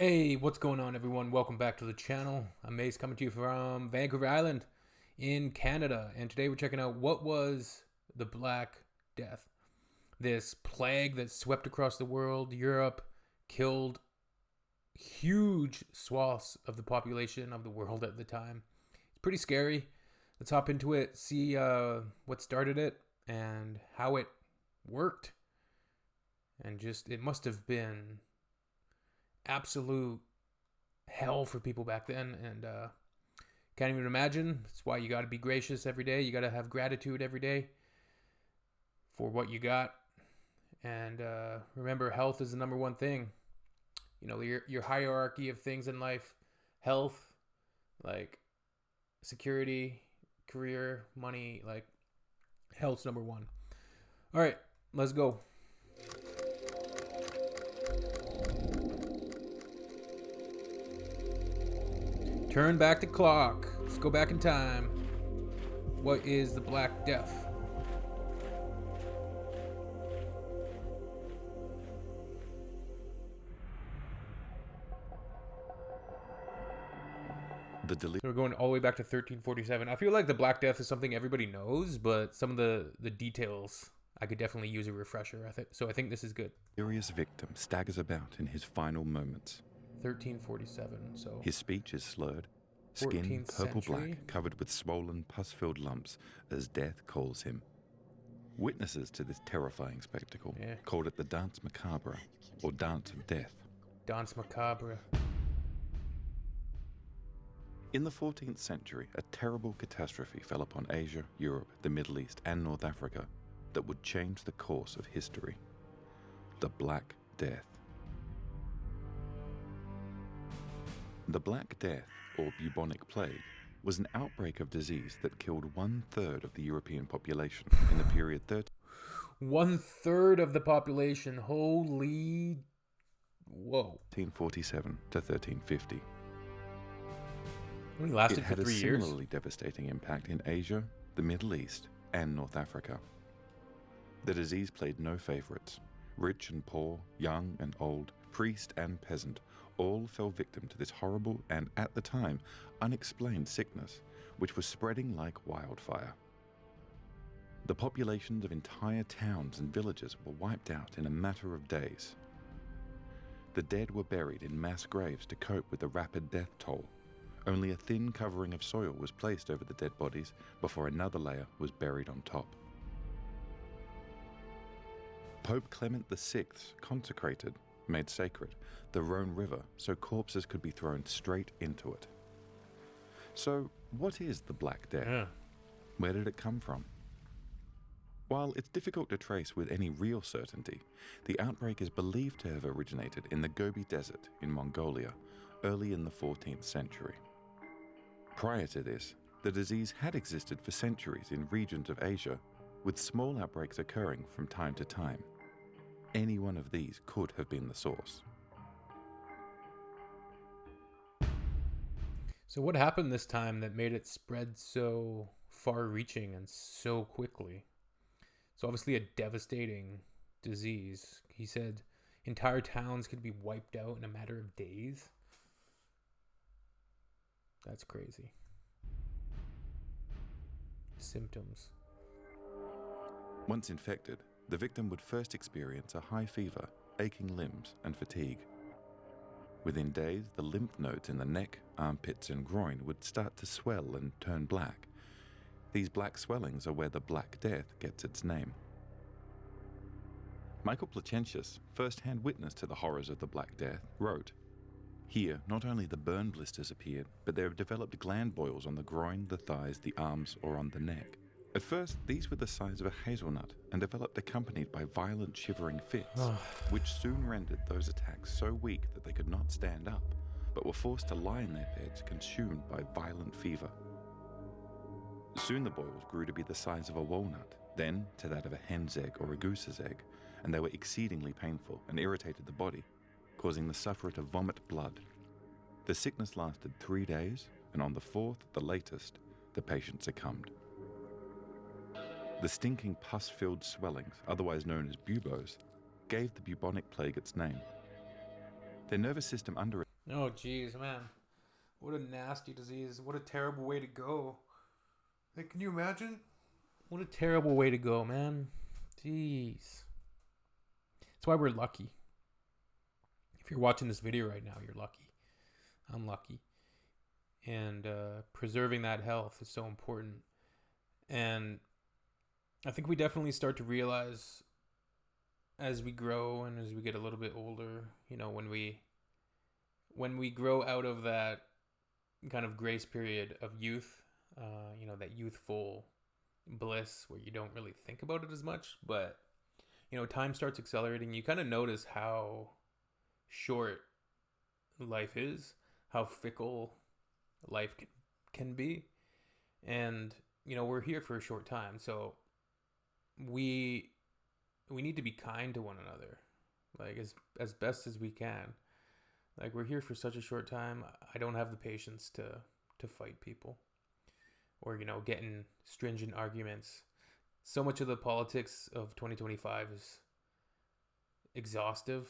Hey, what's going on, everyone? Welcome back to the channel. I'm Mace, coming to you from Vancouver Island in Canada. And today we're checking out what was the Black Death. This plague that swept across the world, Europe, killed huge swaths of the population of the world at the time. It's pretty scary. Let's hop into it, see what started it and how it worked. And just, it must have been absolute hell for people back then, and can't even imagine. That's why you got to be gracious every day. You got to have gratitude every day for what you got, and remember, health is the number one thing. You know, your hierarchy of things in life: health, like security, career, money. Like, health's number one. All right, let's go. Turn back the clock. Let's go back in time. What is the Black Death? So we're going all the way back to 1347. I feel like the Black Death is something everybody knows, but some of the details I could definitely use a refresher. I think this is good. Delirious victim staggers about in his final moments. 1347. So his speech is slurred, skin 14th purple-black, century. covered with swollen, pus-filled lumps as death calls him. Witnesses to this terrifying spectacle called it the Danse Macabre, or Dance of Death. Danse Macabre. In the 14th century, a terrible catastrophe fell upon Asia, Europe, the Middle East, and North Africa that would change the course of history. The Black Death. The Black Death, or bubonic plague, was an outbreak of disease that killed 1/3 of the European population in the period 1/3 of the population. Holy... Whoa. 1347 to 1350. Only lasted it had for 3 a years. similarly devastating impact in Asia, the Middle East, and North Africa. The disease played no favorites. Rich and poor, young and old, priest and peasant, all fell victim to this horrible and, at the time, unexplained sickness, which was spreading like wildfire. The populations of entire towns and villages were wiped out in a matter of days. The dead were buried in mass graves to cope with the rapid death toll. Only a thin covering of soil was placed over the dead bodies before another layer was buried on top. Pope Clement VI consecrated, made sacred, the Rhone River so corpses could be thrown straight into it. So, what is the Black Death? Where did it come from? While it's difficult to trace with any real certainty, the outbreak is believed to have originated in the Gobi Desert in Mongolia, early in the 14th century. Prior to this, the disease had existed for centuries in regions of Asia, with small outbreaks occurring from time to time. Any one of these could have been the source. So what happened this time that made it spread so far-reaching and so quickly? So obviously a devastating disease. He said entire towns could be wiped out in a matter of days. That's crazy. Symptoms. Once infected, the victim would first experience a high fever, aching limbs, and fatigue. Within days, the lymph nodes in the neck, armpits, and groin would start to swell and turn black. These black swellings are where the Black Death gets its name. Michael Placentius, first-hand witness to the horrors of the Black Death, wrote, "Here, not only the burn blisters appeared, but there have developed gland boils on the groin, the thighs, the arms, or on the neck. At first, these were the size of a hazelnut and developed accompanied by violent shivering fits, which soon rendered those attacks so weak that they could not stand up, but were forced to lie in their beds, consumed by violent fever. Soon the boils grew to be the size of a walnut, then to that of a hen's egg or a goose's egg, and they were exceedingly painful and irritated the body, causing the sufferer to vomit blood. The sickness lasted 3 days, and on the 4th, the latest, the patient succumbed. The stinking pus-filled swellings, otherwise known as buboes, gave the bubonic plague its name. their nervous system under. Oh, jeez, man. What a nasty disease. What a terrible way to go. Like, can you imagine? What a terrible way to go, man. Jeez. That's why we're lucky. If you're watching this video right now, you're lucky. I'm lucky. And preserving that health is so important. And I think we definitely start to realize as we grow and as we get a little bit older, you know, when we grow out of that kind of grace period of youth, you know, that youthful bliss where you don't really think about it as much, but, you know, time starts accelerating. You kind of notice how short life is, how fickle life can be. And, you know, we're here for a short time. So we need to be kind to one another, like as best as we can. Like, we're here for such a short time. I don't have the patience to fight people or, you know, get in stringent arguments. So much of the politics of 2025 is exhausting.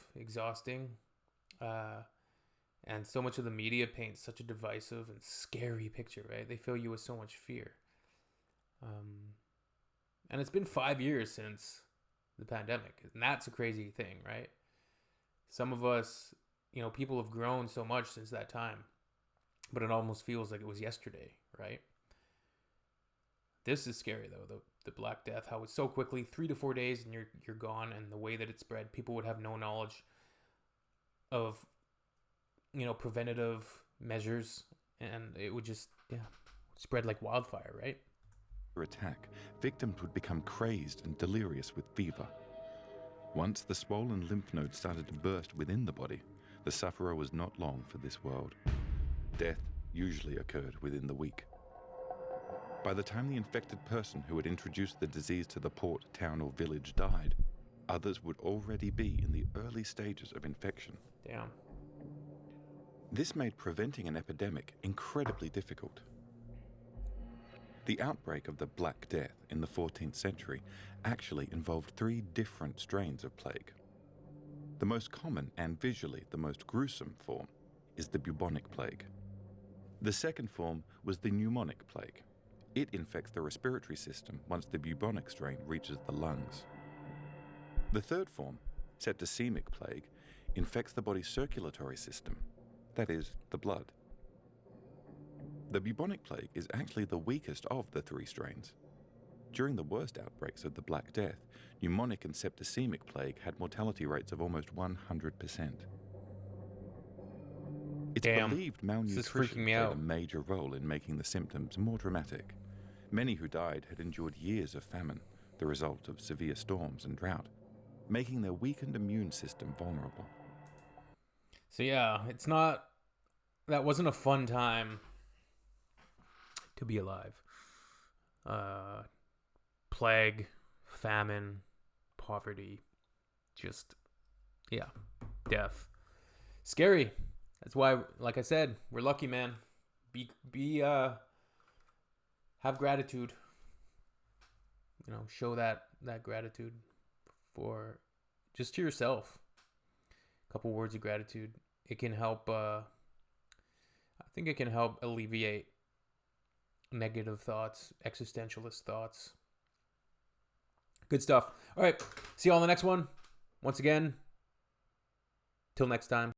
And so much of the media paints such a divisive and scary picture, right? They fill you with so much fear. And it's been 5 years since the pandemic, and that's a crazy thing, right? Some of us, you know, people have grown so much since that time, but it almost feels like it was yesterday, right? This is scary though, the Black Death, how it's so quickly, 3 to 4 days and you're gone, and the way that it spread, people would have no knowledge of, you know, preventative measures, and it would just spread like wildfire, right? Attack, victims would become crazed and delirious with fever. Once the swollen lymph nodes started to burst within the body, the sufferer was not long for this world. Death usually occurred within the week. By the time the infected person who had introduced the disease to the port, town, or village died, others would already be in the early stages of infection. Damn. This made preventing an epidemic incredibly difficult. The outbreak of the Black Death in the 14th century actually involved 3 different strains of plague. The most common and visually the most gruesome form is the bubonic plague. The second form was the pneumonic plague. It infects the respiratory system once the bubonic strain reaches the lungs. The third form, septicemic plague, infects the body's circulatory system, that is, the blood. The bubonic plague is actually the weakest of the 3 strains. During the worst outbreaks of the Black Death, pneumonic and septicemic plague had mortality rates of almost 100%. It's believed malnutrition played a major role in making the symptoms more dramatic. Many who died had endured years of famine, the result of severe storms and drought, making their weakened immune system vulnerable. So yeah, that wasn't a fun time to be alive. Plague, famine, poverty, just, death. Scary. That's why, like I said, we're lucky, man. Have gratitude. You know, show that gratitude for just to yourself. A couple words of gratitude. It can help, I think it can help alleviate negative thoughts, existentialist thoughts. Good stuff. All right. See you all in the next one. Once again, till next time.